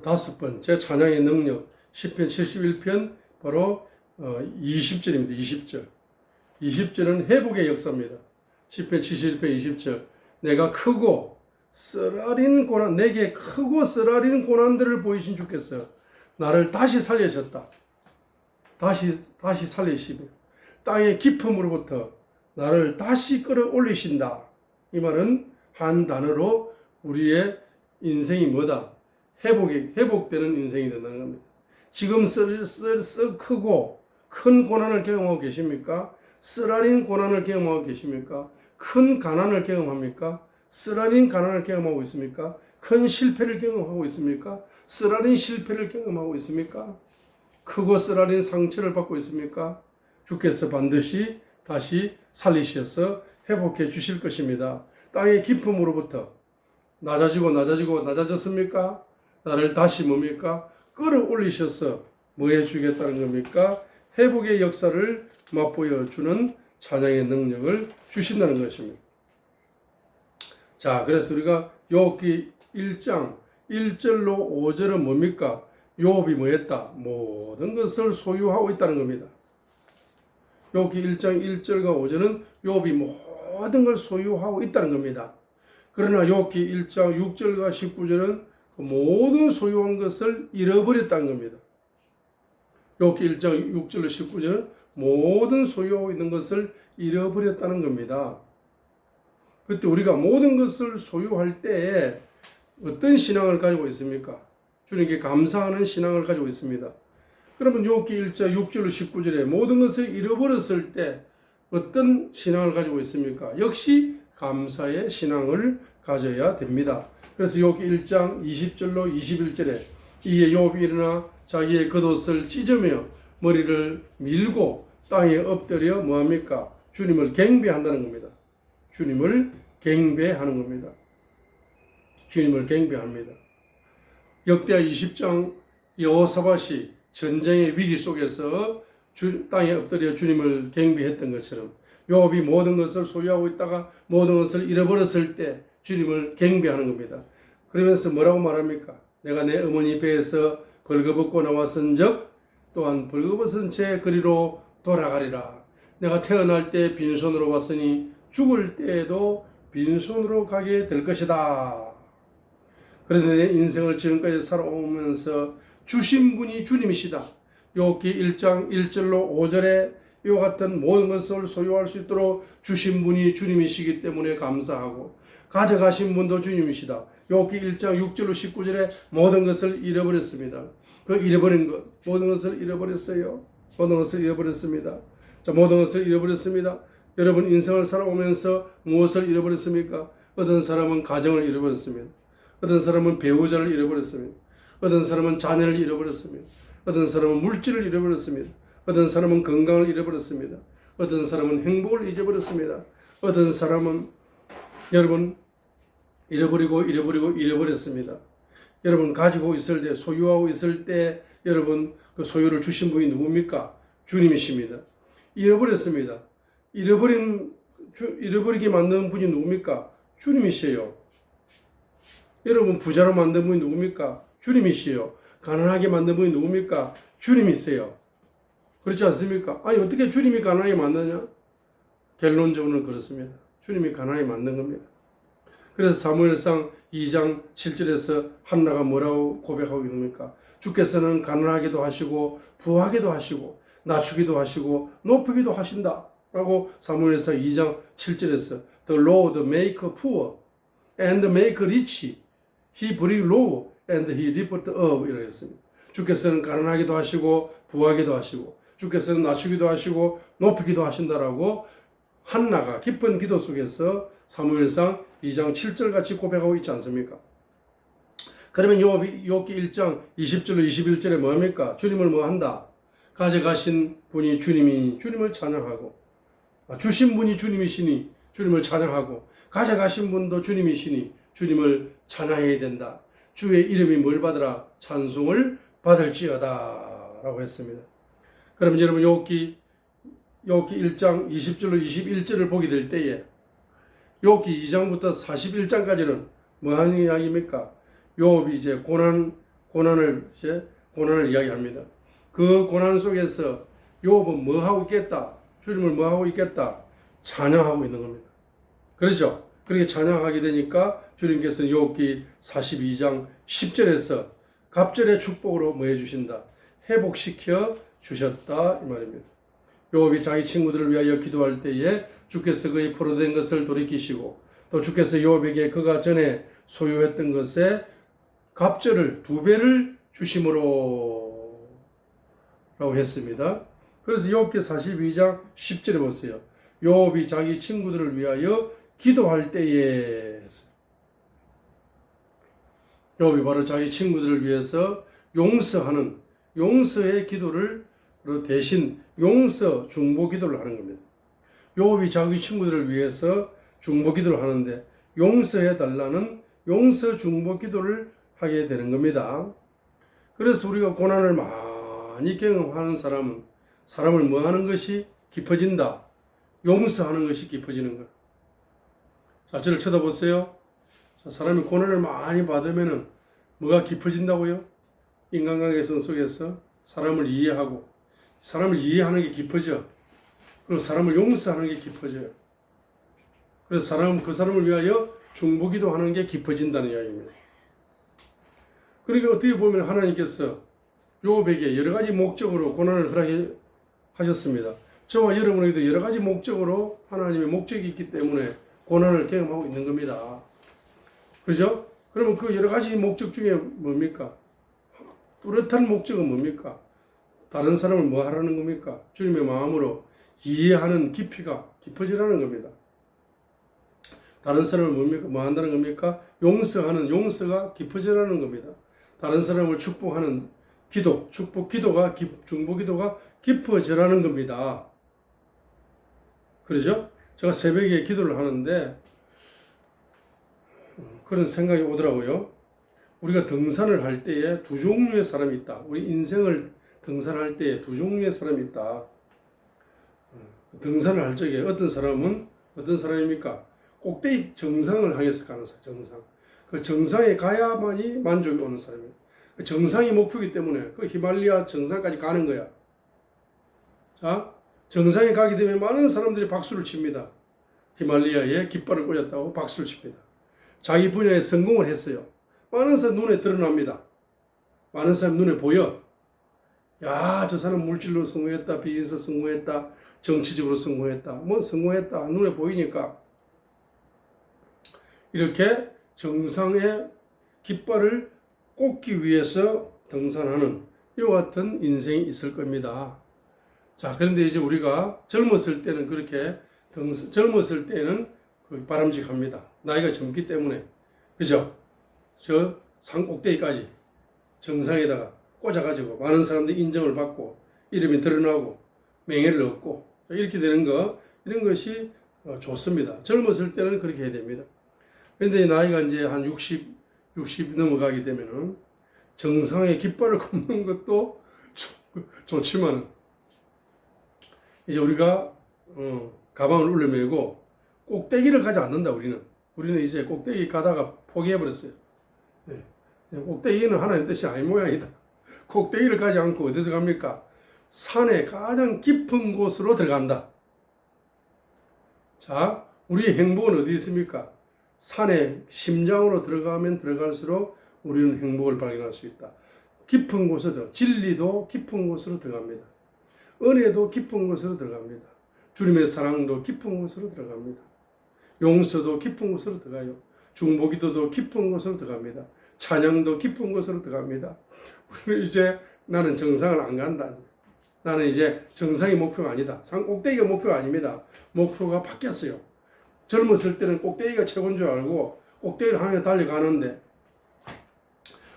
다섯 번째 찬양의 능력 시편 71편 바로 20절입니다. 20절. 20절은 회복의 역사입니다. 시편 71편 20절. 내가 크고 쓰라린 고난, 내게 크고 쓰라린 고난들을 보이신 주께서 나를 다시 살리셨다. 다시 살리시며 땅의 깊음으로부터 나를 다시 끌어올리신다. 이 말은 한 단어로 우리의 인생이 뭐다? 회복되는 인생이 된다는 겁니다. 지금 크고 큰 고난을 경험하고 계십니까? 쓰라린 고난을 경험하고 계십니까? 큰 가난을 경험합니까? 쓰라린 가난을 경험하고 있습니까? 큰 실패를 경험하고 있습니까? 쓰라린 실패를 경험하고 있습니까? 크고 쓰라린 상처를 받고 있습니까? 주께서 반드시 다시 살리셔서 회복해 주실 것입니다. 땅의 깊음으로부터 낮아졌습니까? 나를 다시 뭡니까? 끌어올리셔서 뭐 해주겠다는 겁니까? 회복의 역사를 맛보여 주는 찬양의 능력을 주신다는 것입니다. 자, 그래서 우리가 욥기 1장 1절로 5절은 뭡니까? 욥이 뭐 했다? 모든 것을 소유하고 있다는 겁니다. 욥기 1장 1절과 5절은 욥이 모든 걸 소유하고 있다는 겁니다. 그러나 욥기 1장 6절과 19절은 그 모든 소유한 것을 잃어버렸다는 겁니다. 욥기 1장 6절로 19절은 모든 소유하고 있는 것을 잃어버렸다는 겁니다. 그때 우리가 모든 것을 소유할 때에 어떤 신앙을 가지고 있습니까? 주님께 감사하는 신앙을 가지고 있습니다. 그러면 욥기 1장 6절로 19절에 모든 것을 잃어버렸을 때 어떤 신앙을 가지고 있습니까? 역시 감사의 신앙을 가져야 됩니다. 그래서 욥기 1장 20절로 21절에 이에 욥이 일어나 자기의 겉옷을 찢으며 머리를 밀고 땅에 엎드려 뭐합니까? 주님을 경배한다는 겁니다. 주님을 경배하는 겁니다. 주님을 경배합니다. 역대하 20장 여호사밧이 전쟁의 위기 속에서 땅에 엎드려 주님을 경배했던 것처럼 욥이 모든 것을 소유하고 있다가 모든 것을 잃어버렸을 때 주님을 경배하는 겁니다. 그러면서 뭐라고 말합니까? 내가 내 어머니 배에서 벌거벗고 나왔은즉 또한 벌거벗은 채 그리로 돌아가리라. 내가 태어날 때 빈손으로 왔으니 죽을 때에도 빈손으로 가게 될 것이다. 그런데 내 인생을 지금까지 살아오면서 주신 분이 주님이시다. 욥기 1장 1절로 5절에 이와 같은 모든 것을 소유할 수 있도록 주신 분이 주님이시기 때문에 감사하고 가져가신 분도 주님이시다. 욥기 1장 6절로 19절에 모든 것을 잃어버렸습니다. 그 잃어버린 것, 모든 것을 잃어버렸어요. 모든 것을 잃어버렸습니다. 자, 모든 것을 잃어버렸습니다. 여러분 인생을 살아오면서 무엇을 잃어버렸습니까? 어떤 사람은 가정을 잃어버렸습니다. 어떤 사람은 배우자를 잃어버렸습니다. 어떤 사람은 자녀를 잃어버렸습니다. 어떤 사람은 물질을 잃어버렸습니다. 어떤 사람은 건강을 잃어버렸습니다. 어떤 사람은 행복을 잊어버렸습니다. 어떤 사람은 여러분 잃어버렸습니다. 여러분 가지고 있을 때 소유하고 있을 때 여러분 그 소유를 주신 분이 누굽니까? 주님이십니다. 잃어버렸습니다. 잃어버리게 만드는 분이 누굽니까? 주님이시요. 여러분 부자로 만든 분이 누굽니까? 주님이시요. 가난하게 만든 분이 누굽니까? 주님이세요. 그렇지 않습니까? 아니 어떻게 주님이 가난하게 만드냐? 결론적으로는 그렇습니다. 주님이 가난하게 만든 겁니다. 그래서 사무엘상 2장 7절에서 한나가 뭐라고 고백하고 있습니까? 주께서는 가난하게도 하시고 부하게도 하시고 낮추기도 하시고 높이기도 하신다 라고 사무엘상 2장 7절에서 The Lord make poor and make rich. He bring low and he lift up 이라고 했습니다. 주께서는 가난하기도 하시고 부하기도 하시고 주께서는 낮추기도 하시고 높이기도 하신다라고 한나가 깊은 기도 속에서 사무엘상 2장 7절 같이 고백하고 있지 않습니까? 그러면 욥기 1장 20절로 21절에 뭐합니까? 주님을 뭐 한다? 가져가신 분이 주님을 찬양하고 주신 분이 주님이시니 주님을 찬양하고 가져가신 분도 주님이시니 주님을 찬양해야 된다. 주의 이름이 뭘 받으라? 찬송을 받을지어다 라고 했습니다. 그러면 여러분 욥기 1장 20절로 21절을 보게 될 때에 욥기 2장부터 41장까지는 뭐 하는 이야기입니까? 욥이 이제 고난을 이야기합니다. 그 고난 속에서 욥은 뭐 하고 있겠다? 주님을 뭐 하고 있겠다? 찬양하고 있는 겁니다. 그렇죠? 그렇게 찬양하게 되니까 주님께서 욥기 42장 10절에서 갑절의 축복으로 뭐 해주신다? 회복시켜 주셨다 이 말입니다. 욥이 자기 친구들을 위하여 기도할 때에 주께서 그의 포로된 것을 돌이키시고 또 주께서 욥에게 그가 전에 소유했던 것에 갑절을 2배를 주심으로 라고 했습니다. 그래서 욥기 42장 10절에 보세요. 욥이 자기 친구들을 위하여 기도할 때에 했어요. 욥이 바로 자기 친구들을 위해서 용서하는 용서의 기도를 대신 용서 중보 기도를 하는 겁니다. 욥이 자기 친구들을 위해서 중보 기도를 하는데 용서해 달라는 용서 중보 기도를 하게 되는 겁니다. 그래서 우리가 고난을 많이 경험하는 사람을 뭐 하는 것이 깊어진다. 용서하는 것이 깊어지는 것. 자, 저를 쳐다보세요. 자, 사람이 고난을 많이 받으면 뭐가 깊어진다고요? 인간관계성 속에서 사람을 이해하고 사람을 이해하는 게 깊어져. 그리고 사람을 용서하는 게 깊어져요. 그래서 그 사람을 위하여 중보기도 하는 게 깊어진다는 이야기입니다. 그러니까 어떻게 보면 하나님께서 욥에게 여러 가지 목적으로 고난을 허락하셨습니다. 저와 여러분에게도 여러 가지 목적으로 하나님의 목적이 있기 때문에 고난을 경험하고 있는 겁니다. 그죠? 그러면 그 여러 가지 목적 중에 뭡니까? 뚜렷한 목적은 뭡니까? 다른 사람을 뭐 하라는 겁니까? 주님의 마음으로 이해하는 깊이가 깊어지라는 겁니다. 다른 사람을 뭡니까? 뭐 한다는 겁니까? 용서하는 용서가 깊어지라는 겁니다. 다른 사람을 축복하는 기도, 축복 기도가, 중보 기도가 깊어지라는 겁니다. 그러죠? 제가 새벽에 기도를 하는데 그런 생각이 오더라고요. 우리가 등산을 할 때에 2종류의 사람이 있다. 우리 인생을 등산할 때에 2종류의 사람이 있다. 등산을 할 적에 어떤 사람입니까? 꼭대기 정상을 향해서 가는 사람, 정상. 그 정상에 가야만이 만족이 오는 사람이에요. 그 정상이 목표이기 때문에 그 히말리아 정상까지 가는 거야. 자, 정상에 가게 되면 많은 사람들이 박수를 칩니다. 히말리아에 깃발을 꽂았다고 박수를 칩니다. 자기 분야에 성공을 했어요. 많은 사람 눈에 드러납니다. 많은 사람 눈에 보여. 야, 저 사람 물질로 성공했다, 비즈니스 성공했다, 정치적으로 성공했다, 뭐 성공했다, 눈에 보이니까. 이렇게 정상의 깃발을 꽂기 위해서 등산하는 이와 같은 인생이 있을 겁니다. 자, 그런데 이제 우리가 젊었을 때는 바람직합니다. 나이가 젊기 때문에. 그죠? 저 산 꼭대기까지 정상에다가 꽂아가지고 많은 사람들이 인정을 받고 이름이 드러나고 명예를 얻고 이렇게 되는 이런 것이 좋습니다. 젊었을 때는 그렇게 해야 됩니다. 그런데 나이가 이제 한 60 넘어가게 되면은 정상의 깃발을 꼽는 것도 좋지만 이제 우리가 가방을 울려매고 꼭대기를 가지 않는다. 우리는 이제 꼭대기 가다가 포기해버렸어요. 네. 꼭대기는 하나님의 뜻이 아닌 모양이다. 꼭대기를 가지 않고 어디 들어갑니까? 산의 가장 깊은 곳으로 들어간다. 자, 우리의 행복은 어디 있습니까? 산의 심장으로 들어가면 들어갈수록 우리는 행복을 발견할 수 있다. 깊은 곳으로, 진리도 깊은 곳으로 들어갑니다. 은혜도 깊은 곳으로 들어갑니다. 주님의 사랑도 깊은 곳으로 들어갑니다. 용서도 깊은 곳으로 들어가요. 중보기도도 깊은 곳으로 들어갑니다. 찬양도 깊은 곳으로 들어갑니다. 우리는 이제 나는 정상을 안 간다. 나는 이제 정상이 목표가 아니다. 산 꼭대기가 목표가 아닙니다. 목표가 바뀌었어요. 젊었을 때는 꼭대기가 최고인 줄 알고 꼭대기를 향해 달려가는데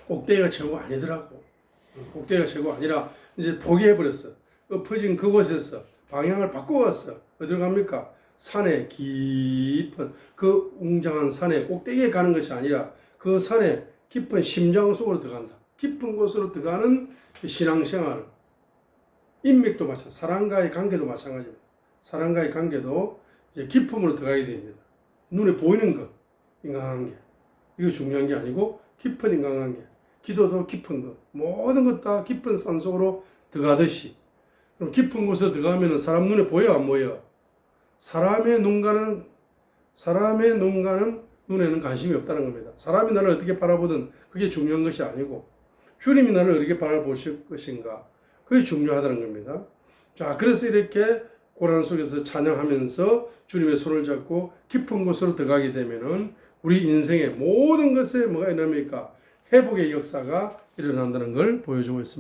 꼭대기가 최고가 아니더라고. 꼭대기가 최고가 아니라 이제 포기해버렸어. 엎어진 그곳에서 방향을 바꿔왔어. 어디로 갑니까? 산의 깊은 그 웅장한 산의 꼭대기에 가는 것이 아니라 그 산의 깊은 심장 속으로 들어간다. 깊은 곳으로 들어가는 신앙생활. 인맥도 마찬가지. 사람과의 관계도 마찬가지입니다. 사람과의 관계도 이제 깊음으로 들어가야 됩니다. 눈에 보이는 것, 인간관계. 이거 중요한 게 아니고 깊은 인간관계. 기도도 깊은 것, 모든 것 다 깊은 산속으로 들어가듯이. 그럼 깊은 곳에 들어가면 사람 눈에 보여 안 보여? 사람의 눈과는 눈에는 관심이 없다는 겁니다. 사람이 나를 어떻게 바라보든 그게 중요한 것이 아니고 주님이 나를 어떻게 바라보실 것인가, 그게 중요하다는 겁니다. 자, 그래서 이렇게 고난 속에서 찬양하면서 주님의 손을 잡고 깊은 곳으로 들어가게 되면은 우리 인생의 모든 것에 뭐가 일어납니까? 회복의 역사가 일어난다는 걸 보여주고 있습니다.